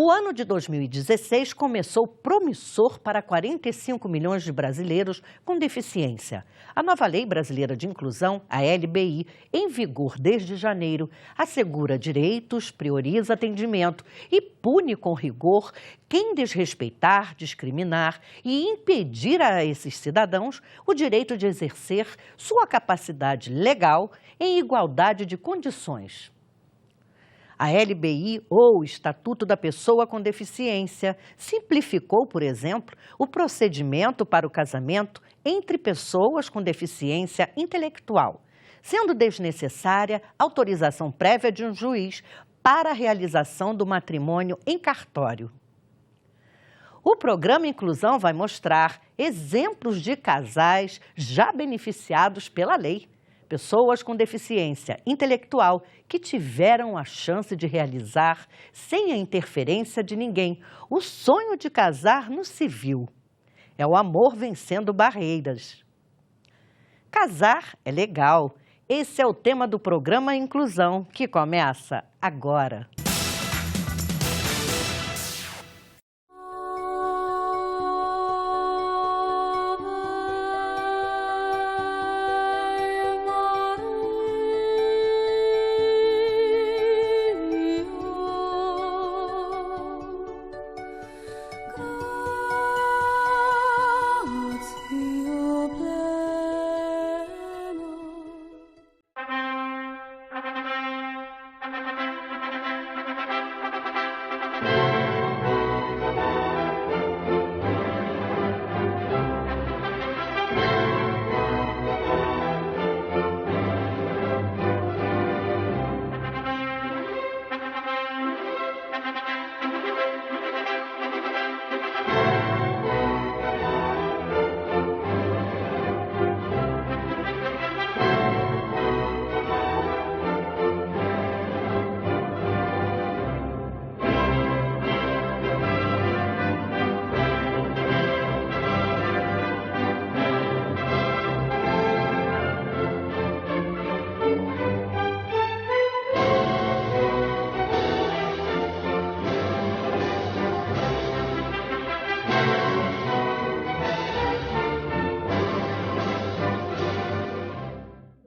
O ano de 2016 começou promissor para 45 milhões de brasileiros com deficiência. A nova Lei Brasileira de Inclusão, a LBI, em vigor desde janeiro, assegura direitos, prioriza atendimento e pune com rigor quem desrespeitar, discriminar e impedir a esses cidadãos o direito de exercer sua capacidade legal em igualdade de condições. A LBI, ou Estatuto da Pessoa com Deficiência, simplificou, por exemplo, o procedimento para o casamento entre pessoas com deficiência intelectual, sendo desnecessária autorização prévia de um juiz para a realização do matrimônio em cartório. O programa Inclusão vai mostrar exemplos de casais já beneficiados pela lei. Pessoas com deficiência intelectual que tiveram a chance de realizar, sem a interferência de ninguém, o sonho de casar no civil. É o amor vencendo barreiras. Casar é legal. Esse é o tema do programa Inclusão, que começa agora.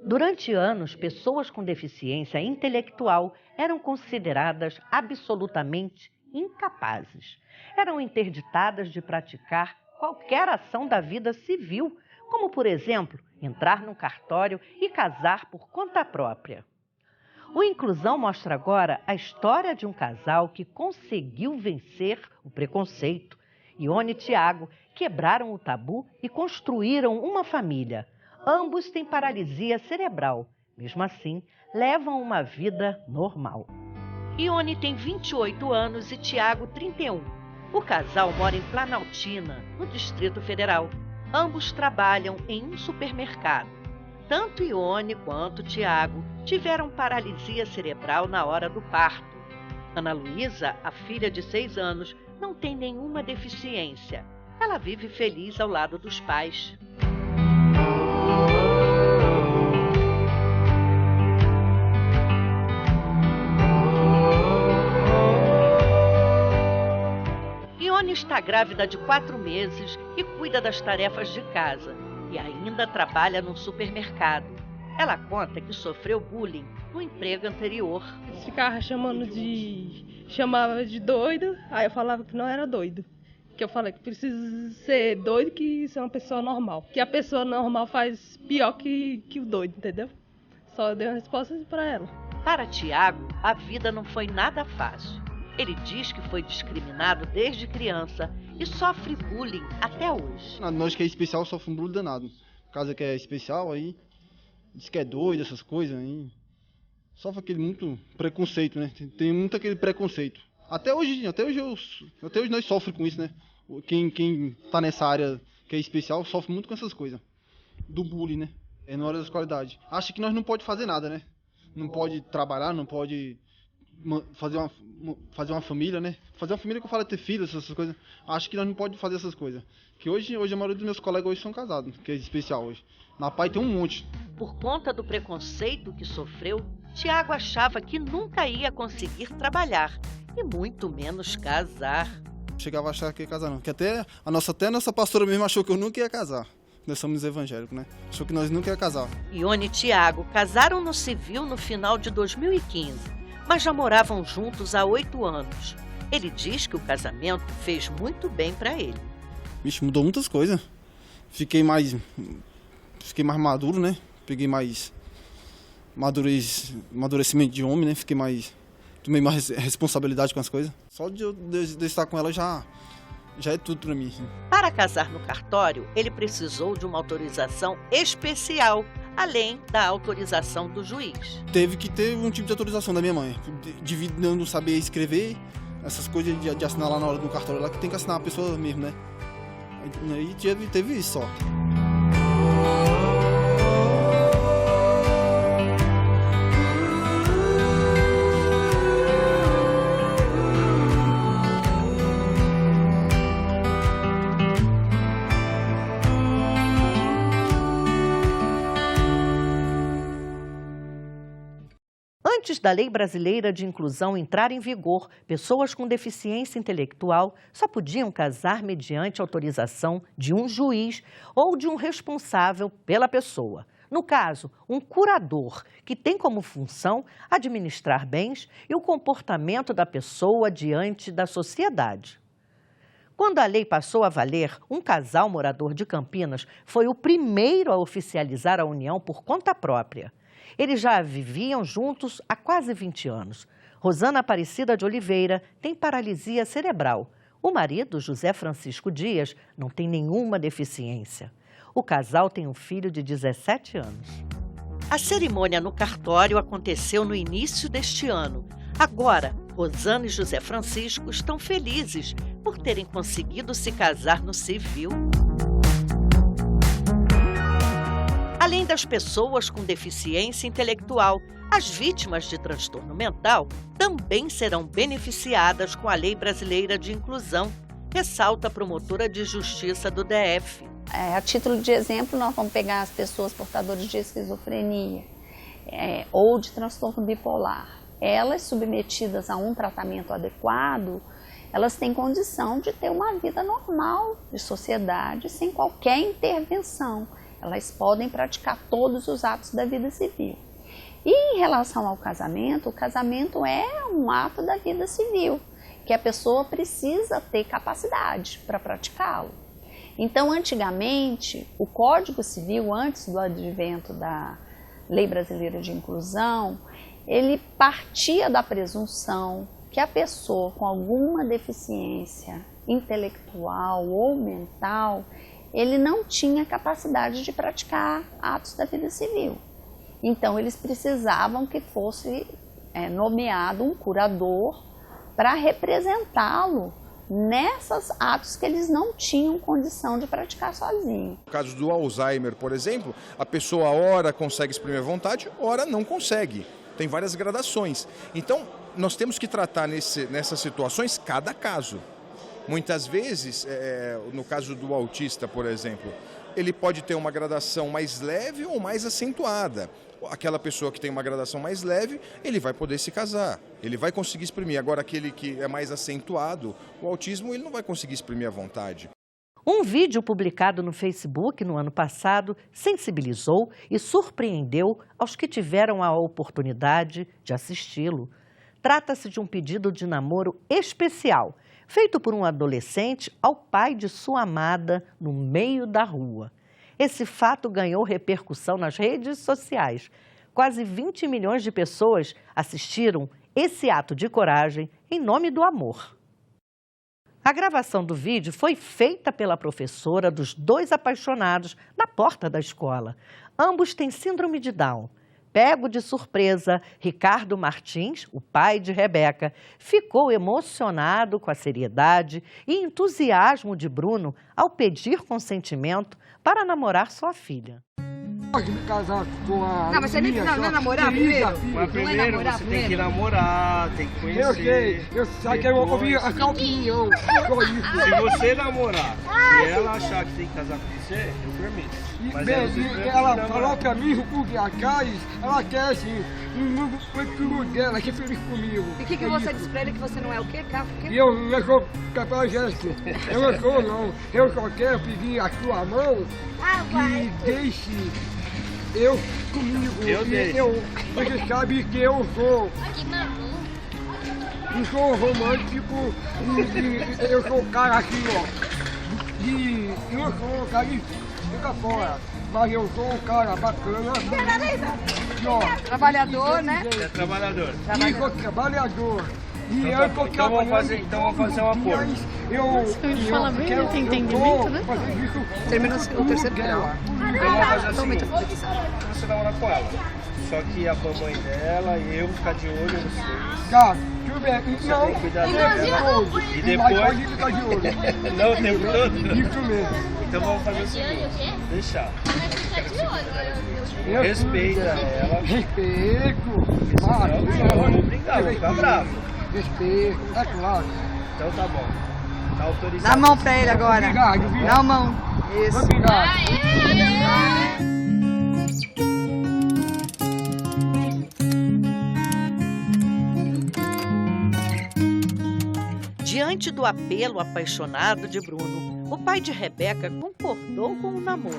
Durante anos, pessoas com deficiência intelectual eram consideradas absolutamente incapazes. Eram interditadas de praticar qualquer ação da vida civil, como, por exemplo, entrar num cartório e casar por conta própria. O Inclusão mostra agora a história de um casal que conseguiu vencer o preconceito. Ione e Tiago quebraram o tabu e construíram uma família. Ambos têm paralisia cerebral. Mesmo assim, levam uma vida normal. Ione tem 28 anos e Tiago 31. O casal mora em Planaltina, no Distrito Federal. Ambos trabalham em um supermercado. Tanto Ione quanto Tiago tiveram paralisia cerebral na hora do parto. Ana Luísa, a filha de 6 anos, não tem nenhuma deficiência. Ela vive feliz ao lado dos pais. Ione está grávida de 4 meses e cuida das tarefas de casa e ainda trabalha num supermercado. Ela conta que sofreu bullying no emprego anterior. Ficava chamava de doido, aí eu falava que não era doido. Que eu falei que precisa ser doido que ser uma pessoa normal. Que a pessoa normal faz pior que o doido, entendeu? Só dei uma resposta para ela. Para Tiago, a vida não foi nada fácil. Ele diz que foi discriminado desde criança e sofre bullying até hoje. Nós que é especial sofre um bullying danado. Casa que é especial aí, diz que é doido, essas coisas aí. Sofre aquele muito preconceito, né? Tem muito aquele preconceito. Até hoje nós sofremos com isso, né? Quem tá nessa área que é especial sofre muito com essas coisas. Do bullying, né? É na hora da escolaridade. Acha que nós não pode fazer nada, né? Não pode trabalhar, não pode fazer uma família, né? Fazer uma família que eu falo é ter filhos, essas coisas. Acho que nós não pode fazer essas coisas. Que hoje a maioria dos meus colegas hoje são casados, que é especial hoje. Na PAI tem um monte. Por conta do preconceito que sofreu, Tiago achava que nunca ia conseguir trabalhar e muito menos casar. Chegava a achar que ia casar não, que até a nossa pastora mesmo achou que eu nunca ia casar. Nós somos evangélicos, né? Achou que nós nunca ia casar. Ione e Tiago casaram no civil no final de 2015, mas já moravam juntos há 8 anos. Ele diz que o casamento fez muito bem para ele. Vixe, mudou muitas coisas. Fiquei mais maduro, né? Peguei mais amadurecimento de homem, né? Tomei mais responsabilidade com as coisas. Só de eu estar com ela já é tudo para mim. Para casar no cartório, ele precisou de uma autorização especial, além da autorização do juiz. Teve que ter um tipo de autorização da minha mãe. Devido a não saber escrever, essas coisas de assinar lá na hora do cartório, lá que tem que assinar a pessoa mesmo, né? Aí teve isso só. Antes da Lei Brasileira de Inclusão entrar em vigor, pessoas com deficiência intelectual só podiam casar mediante autorização de um juiz ou de um responsável pela pessoa. No caso, um curador, que tem como função administrar bens e o comportamento da pessoa diante da sociedade. Quando a lei passou a valer, um casal morador de Campinas foi o primeiro a oficializar a união por conta própria. Eles já viviam juntos há quase 20 anos. Rosana Aparecida de Oliveira tem paralisia cerebral. O marido, José Francisco Dias, não tem nenhuma deficiência. O casal tem um filho de 17 anos. A cerimônia no cartório aconteceu no início deste ano. Agora, Rosana e José Francisco estão felizes por terem conseguido se casar no civil. Além das pessoas com deficiência intelectual, as vítimas de transtorno mental também serão beneficiadas com a Lei Brasileira de Inclusão, ressalta a promotora de justiça do DF. A título de exemplo, nós vamos pegar as pessoas portadoras de esquizofrenia ou de transtorno bipolar. Elas, submetidas a um tratamento adequado, elas têm condição de ter uma vida normal de sociedade, sem qualquer intervenção. Elas podem praticar todos os atos da vida civil. E em relação ao casamento, o casamento é um ato da vida civil, que a pessoa precisa ter capacidade para praticá-lo. Então, antigamente, o Código Civil, antes do advento da Lei Brasileira de Inclusão, ele partia da presunção que a pessoa com alguma deficiência intelectual ou mental, ele não tinha capacidade de praticar atos da vida civil. Então, eles precisavam que fosse nomeado um curador para representá-lo nesses atos que eles não tinham condição de praticar sozinho. No caso do Alzheimer, por exemplo, a pessoa ora consegue exprimir a vontade, ora não consegue. Tem várias gradações. Então, nós temos que tratar nessas situações cada caso. Muitas vezes, no caso do autista, por exemplo, ele pode ter uma gradação mais leve ou mais acentuada. Aquela pessoa que tem uma gradação mais leve, ele vai poder se casar, ele vai conseguir exprimir. Agora, aquele que é mais acentuado, o autismo, ele não vai conseguir exprimir à vontade. Um vídeo publicado no Facebook no ano passado sensibilizou e surpreendeu aos que tiveram a oportunidade de assisti-lo. Trata-se de um pedido de namoro especial, feito por um adolescente ao pai de sua amada no meio da rua. Esse fato ganhou repercussão nas redes sociais. Quase 20 milhões de pessoas assistiram esse ato de coragem em nome do amor. A gravação do vídeo foi feita pela professora dos dois apaixonados na porta da escola. Ambos têm síndrome de Down. Pego de surpresa, Ricardo Martins, o pai de Rebeca, ficou emocionado com a seriedade e entusiasmo de Bruno ao pedir consentimento para namorar sua filha. Pode me casar com a não, mas você não é namorar primeiro? Mas primeiro você tem que namorar, tem que conhecer. Eu sei que eu vou ouvir a calquinha. Se você namorar e ela achar que tem que casar com você, eu permito. Mas ela falou pra mim, porque a Caís, ela quer sim. não foi tudo dela, que feliz comigo. E o que você disse pra ele que você não é o quê? E eu não sou capageste, eu não sou não. Eu só quero pedir a sua mão e deixe eu comigo. Você sabe que eu sou. Eu sou romântico e eu sou o cara aqui, ó. Eu não sou o cara que fica fora, mas eu sou um cara bacana. E, ó, Trabalhador, né? É trabalhador. E sou trabalhador. E Então, eu tô então vamos fazer um acordo. Eu fala bem, ele tem entendimento, né? Terminou o terceiro grau. Então vamos fazer o seguinte, você namora com ela. Só que a mamãe dela e eu ficar de olho no vocês. Tá, tudo bem. Então, tem que cuidar dela. E depois... Mas pode ficar de olho. Não, o tempo todo? Isso mesmo. Então vamos fazer o seguinte, deixar. Respeita ela. Respeito. Senão eu vou brigar, vou ficar bravo. Respeito, é claro. Então tá bom. Tá autorizado. Dá a mão pra ele agora. Obrigado, viu? Dá a mão. Isso. Obrigado. Diante do apelo apaixonado de Bruno, o pai de Rebeca concordou com o namoro.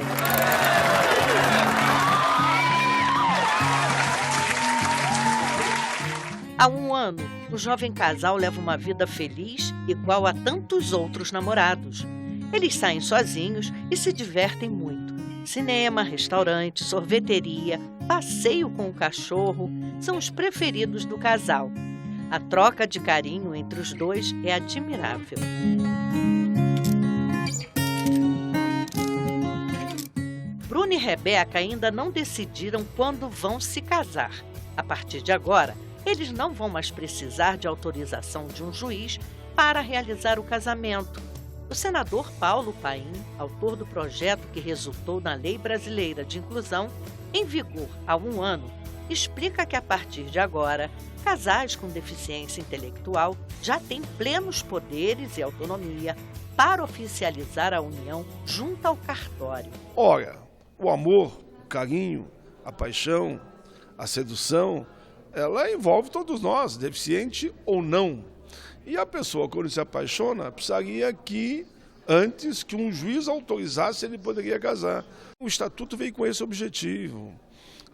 Há um ano, o jovem casal leva uma vida feliz igual a tantos outros namorados. Eles saem sozinhos e se divertem muito. Cinema, restaurante, sorveteria, passeio com o cachorro são os preferidos do casal. A troca de carinho entre os dois é admirável. Bruno e Rebeca ainda não decidiram quando vão se casar. A partir de agora, eles não vão mais precisar de autorização de um juiz para realizar o casamento. O senador Paulo Paim, autor do projeto que resultou na Lei Brasileira de Inclusão, em vigor há um ano, explica que a partir de agora, casais com deficiência intelectual já têm plenos poderes e autonomia para oficializar a união junto ao cartório. Ora, o amor, o carinho, a paixão, a sedução, ela envolve todos nós, deficiente ou não. E a pessoa, quando se apaixona, precisaria que, antes que um juiz autorizasse, ele poderia casar. O Estatuto veio com esse objetivo,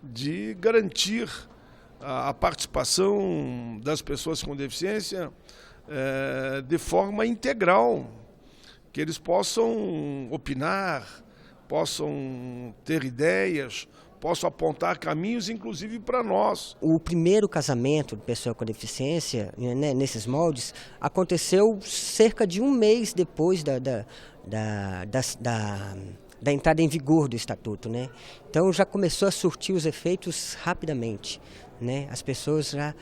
de garantir a participação das pessoas com deficiência de forma integral, que eles possam opinar, possam ter ideias, possam apontar caminhos, inclusive para nós. O primeiro casamento de pessoa com deficiência, né, nesses moldes, aconteceu cerca de um mês depois da entrada em vigor do Estatuto, né? Então já começou a surtir os efeitos rapidamente, né? As pessoas já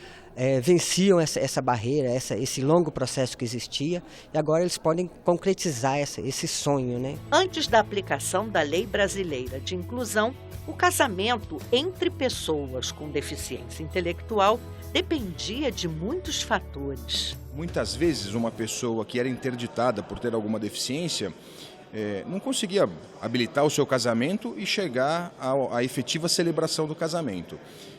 venciam essa barreira, esse longo processo que existia, e agora eles podem concretizar esse sonho, né? Antes da aplicação da Lei Brasileira de Inclusão, o casamento entre pessoas com deficiência intelectual dependia de muitos fatores. Muitas vezes uma pessoa que era interditada por ter alguma deficiência não conseguia habilitar o seu casamento e chegar à efetiva celebração do casamento.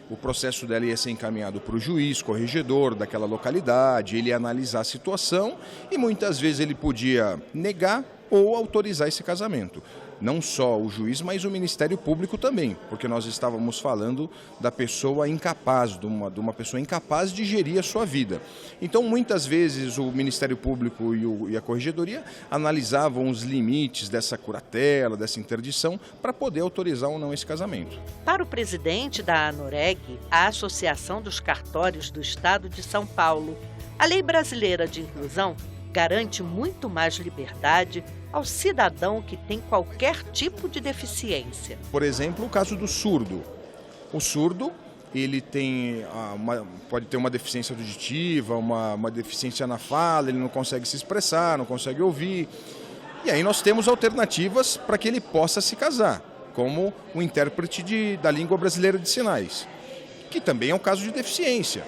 O processo dela ia ser encaminhado para o juiz, corregedor daquela localidade, ele ia analisar a situação e muitas vezes ele podia negar ou autorizar esse casamento. Não só o juiz, mas o Ministério Público também, porque nós estávamos falando da pessoa incapaz, de uma pessoa incapaz de gerir a sua vida. Então, muitas vezes, o Ministério Público e a Corregedoria analisavam os limites dessa curatela, dessa interdição, para poder autorizar ou não esse casamento. Para o presidente da ANOREG, a Associação dos Cartórios do Estado de São Paulo, a Lei Brasileira de Inclusão garante muito mais liberdade ao cidadão que tem qualquer tipo de deficiência. Por exemplo, o caso do surdo. O surdo, ele tem pode ter uma deficiência auditiva, uma deficiência na fala, ele não consegue se expressar, não consegue ouvir. E aí nós temos alternativas para que ele possa se casar, como o intérprete da língua brasileira de sinais, que também é um caso de deficiência.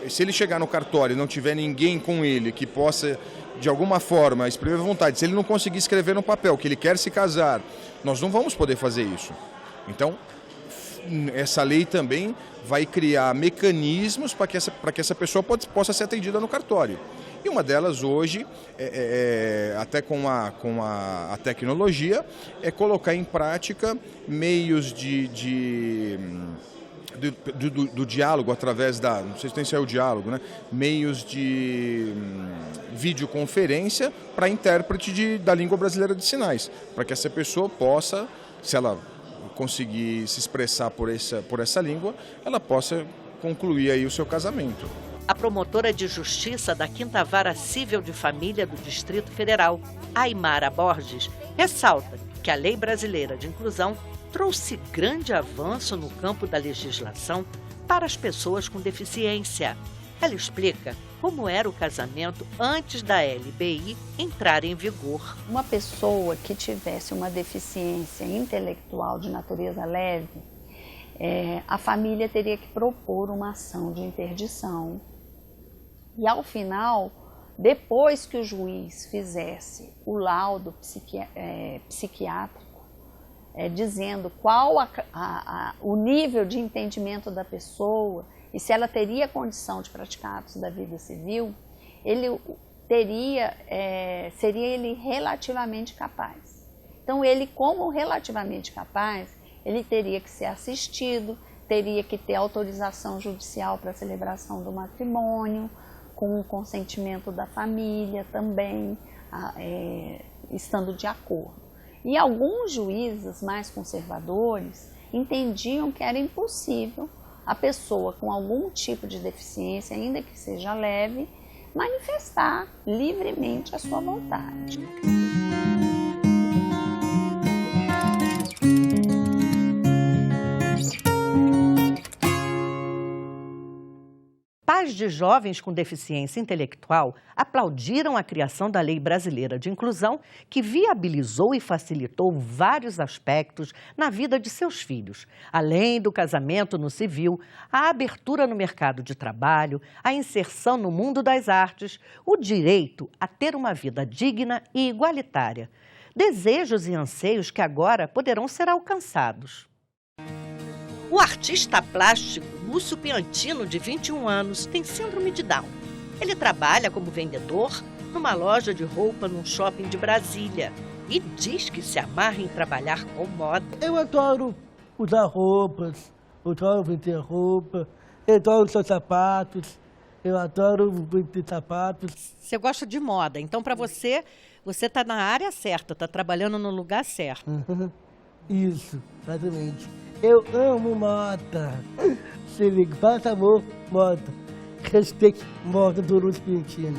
Se ele chegar no cartório e não tiver ninguém com ele que possa, de alguma forma, exprimir vontade, se ele não conseguir escrever no papel que ele quer se casar, nós não vamos poder fazer isso. Então, essa lei também vai criar mecanismos para que essa pessoa possa ser atendida no cartório. E uma delas hoje, até com a tecnologia, é colocar em prática meios do diálogo através não sei se tem o diálogo, né? Meios de videoconferência para intérprete da língua brasileira de sinais, para que essa pessoa possa, se ela conseguir se expressar por essa língua, ela possa concluir aí o seu casamento. A promotora de justiça da 5ª Vara Civil de Família do Distrito Federal, Aymara Borges, ressalta que a Lei Brasileira de Inclusão trouxe grande avanço no campo da legislação para as pessoas com deficiência. Ela explica como era o casamento antes da LBI entrar em vigor. Uma pessoa que tivesse uma deficiência intelectual de natureza leve, a família teria que propor uma ação de interdição. E ao final, depois que o juiz fizesse o laudo psiquiátrico, dizendo qual o nível de entendimento da pessoa e se ela teria condição de praticar atos da vida civil, seria ele relativamente capaz. Então, ele, como relativamente capaz, ele teria que ser assistido, teria que ter autorização judicial para a celebração do matrimônio, com o consentimento da família também, estando de acordo. E alguns juízes mais conservadores entendiam que era impossível a pessoa com algum tipo de deficiência, ainda que seja leve, manifestar livremente a sua vontade. Pais de jovens com deficiência intelectual aplaudiram a criação da Lei Brasileira de Inclusão, que viabilizou e facilitou vários aspectos na vida de seus filhos, além do casamento no civil, a abertura no mercado de trabalho, a inserção no mundo das artes, o direito a ter uma vida digna e igualitária. Desejos e anseios que agora poderão ser alcançados. O artista plástico Lúcio Piantino, de 21 anos, tem síndrome de Down. Ele trabalha como vendedor numa loja de roupa num shopping de Brasília e diz que se amarra em trabalhar com moda. Eu adoro usar roupas, eu adoro vender roupa, eu adoro usar sapatos, eu adoro vender sapatos. Você gosta de moda, então para você está na área certa, está trabalhando no lugar certo. Isso, exatamente. Eu amo moda. Se liga, faça amor, moda. Respeite moda do Lúcio Piantino.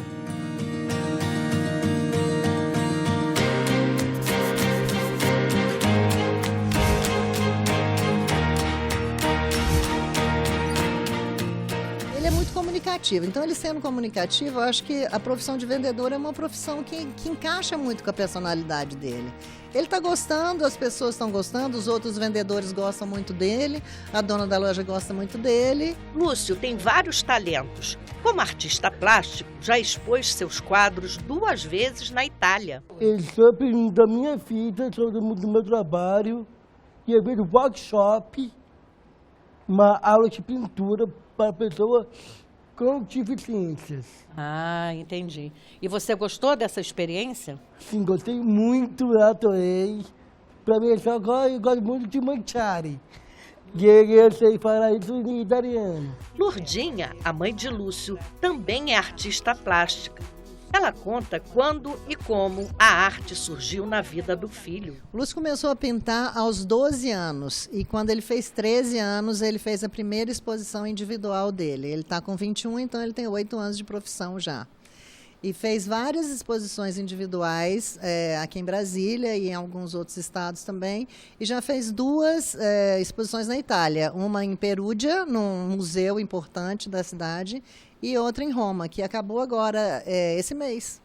Ele é muito comunicativo, então ele sendo comunicativo, eu acho que a profissão de vendedor é uma profissão que encaixa muito com a personalidade dele. Ele está gostando, as pessoas estão gostando, os outros vendedores gostam muito dele, a dona da loja gosta muito dele. Lúcio tem vários talentos. Como artista plástico, já expôs seus quadros 2 vezes na Itália. Ele soube da minha vida, sobre do meu trabalho, e eu vejo workshop, uma aula de pintura para pessoas com deficiências. Ah, entendi. E você gostou dessa experiência? Sim, gostei muito, adorei. Para mim, eu gosto muito de mangiare. E eu sei falar isso em italiano. Lurdinha, a mãe de Lúcio, também é artista plástica. Ela conta quando e como a arte surgiu na vida do filho. Lúcio começou a pintar aos 12 anos e quando ele fez 13 anos, ele fez a primeira exposição individual dele. Ele está com 21, então ele tem 8 anos de profissão já. E fez várias exposições individuais aqui em Brasília e em alguns outros estados também. E já fez 2 exposições na Itália, uma em Perugia, num museu importante da cidade, e outra em Roma, que acabou agora esse mês.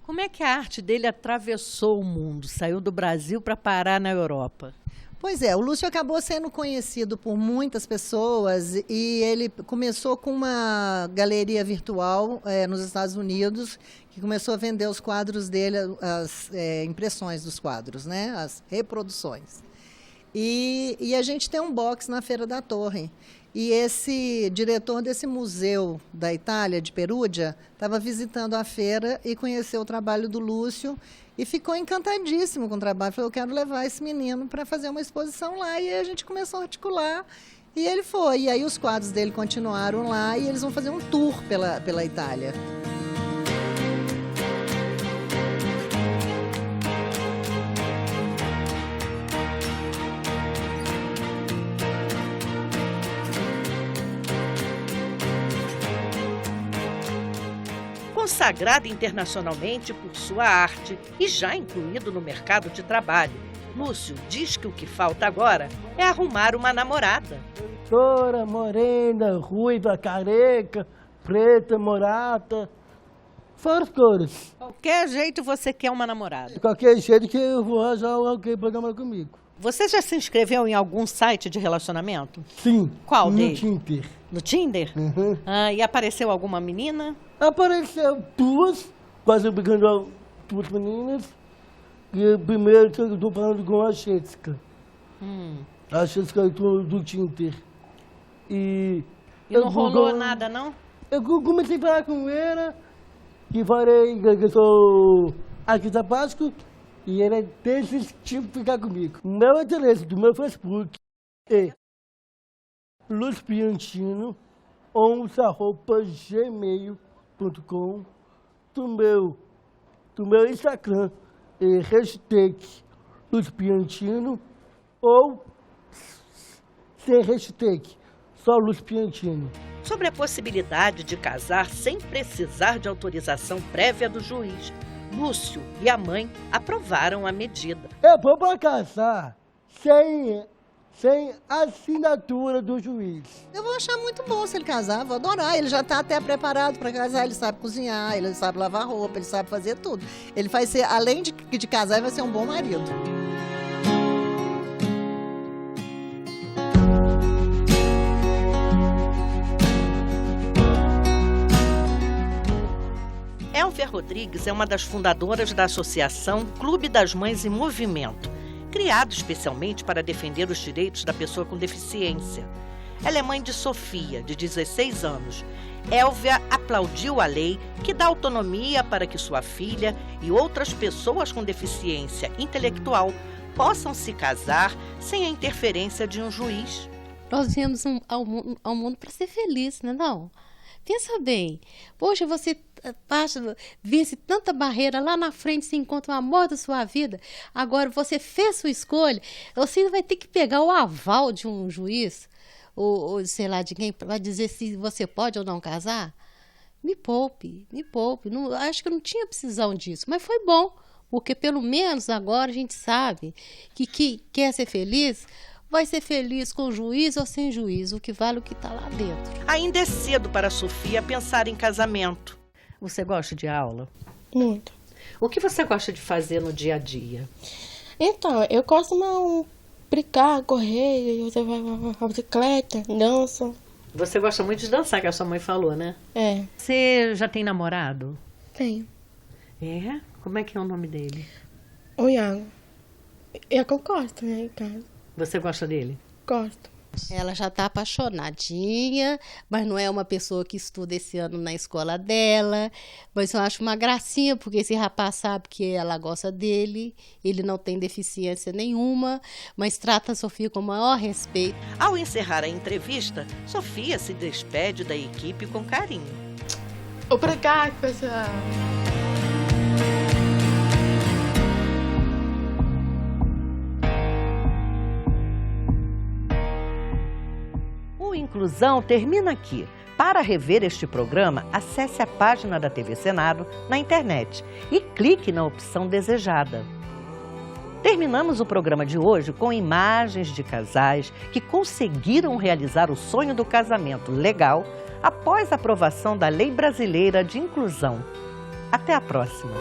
Como é que a arte dele atravessou o mundo, saiu do Brasil para parar na Europa? Pois é, o Lúcio acabou sendo conhecido por muitas pessoas e ele começou com uma galeria virtual nos Estados Unidos, que começou a vender os quadros dele, as impressões dos quadros, né, as reproduções. E a gente tem um box na Feira da Torre. E esse diretor desse museu da Itália, de Perugia, estava visitando a feira e conheceu o trabalho do Lúcio e ficou encantadíssimo com o trabalho. Falou, eu quero levar esse menino para fazer uma exposição lá. E aí a gente começou a articular e ele foi. E aí os quadros dele continuaram lá e eles vão fazer um tour pela Itália. Consagrado internacionalmente por sua arte e já incluído no mercado de trabalho, Lúcio diz que o que falta agora é arrumar uma namorada. Loura, morena, ruiva, careca, preta, morata, várias cores. Qualquer jeito você quer uma namorada. De qualquer jeito que eu vou arranjar alguém para namorar comigo. Você já se inscreveu em algum site de relacionamento? Sim. Qual deles? No Tinder. No Tinder? Uhum. E apareceu alguma menina? Apareceu duas, quase brigando duas meninas. E primeiro que eu estou falando com a Jéssica. A Jéssica do Tinder. E não rolou nada, não? Eu comecei a falar com ela, que falei que eu sou artista plástico, e ela desistiu de ficar comigo. Meu endereço do meu Facebook é luspiantino11@gmail.com. Do meu Instagram é hashtag luspiantino ou sem hashtag, só luspiantino. Sobre a possibilidade de casar sem precisar de autorização prévia do juiz, Lúcio e a mãe aprovaram a medida. Eu vou para casar sem assinatura do juiz. Eu vou achar muito bom se ele casar, vou adorar. Ele já está até preparado para casar, ele sabe cozinhar, ele sabe lavar roupa, ele sabe fazer tudo. Ele vai ser, além de casar, ele vai ser um bom marido. Elvia Rodrigues é uma das fundadoras da associação Clube das Mães em Movimento, criado especialmente para defender os direitos da pessoa com deficiência. Ela é mãe de Sofia, de 16 anos. Elvia aplaudiu a lei que dá autonomia para que sua filha e outras pessoas com deficiência intelectual possam se casar sem a interferência de um juiz. Nós viemos ao mundo para ser feliz, não é não? Pensa bem, poxa, você vence tanta barreira, lá na frente você encontra o amor da sua vida, agora você fez sua escolha, você vai ter que pegar o aval de um juiz, ou sei lá, de quem vai dizer se você pode ou não casar? Me poupe, não, acho que eu não tinha precisão disso, mas foi bom, porque pelo menos agora a gente sabe que quer ser feliz, vai ser feliz com juiz ou sem juiz, o que vale o que está lá dentro. Ainda é cedo para a Sofia pensar em casamento. Você gosta de aula? Muito. O que você gosta de fazer no dia a dia? Então, eu gosto de brincar, correr, usar a bicicleta, dança. Você gosta muito de dançar, que a sua mãe falou, né? É. Você já tem namorado? Tenho. É? Como é que é o nome dele? O Iago. É que eu gosto, né, em casa. Você gosta dele? Gosto. Ela já está apaixonadinha, mas não é uma pessoa que estuda esse ano na escola dela. Mas eu acho uma gracinha, porque esse rapaz sabe que ela gosta dele, ele não tem deficiência nenhuma, mas trata a Sofia com o maior respeito. Ao encerrar a entrevista, Sofia se despede da equipe com carinho. Obrigada, pessoal. O Inclusão termina aqui. Para rever este programa, acesse a página da TV Senado na internet e clique na opção desejada. Terminamos o programa de hoje com imagens de casais que conseguiram realizar o sonho do casamento legal após a aprovação da Lei Brasileira de Inclusão. Até a próxima!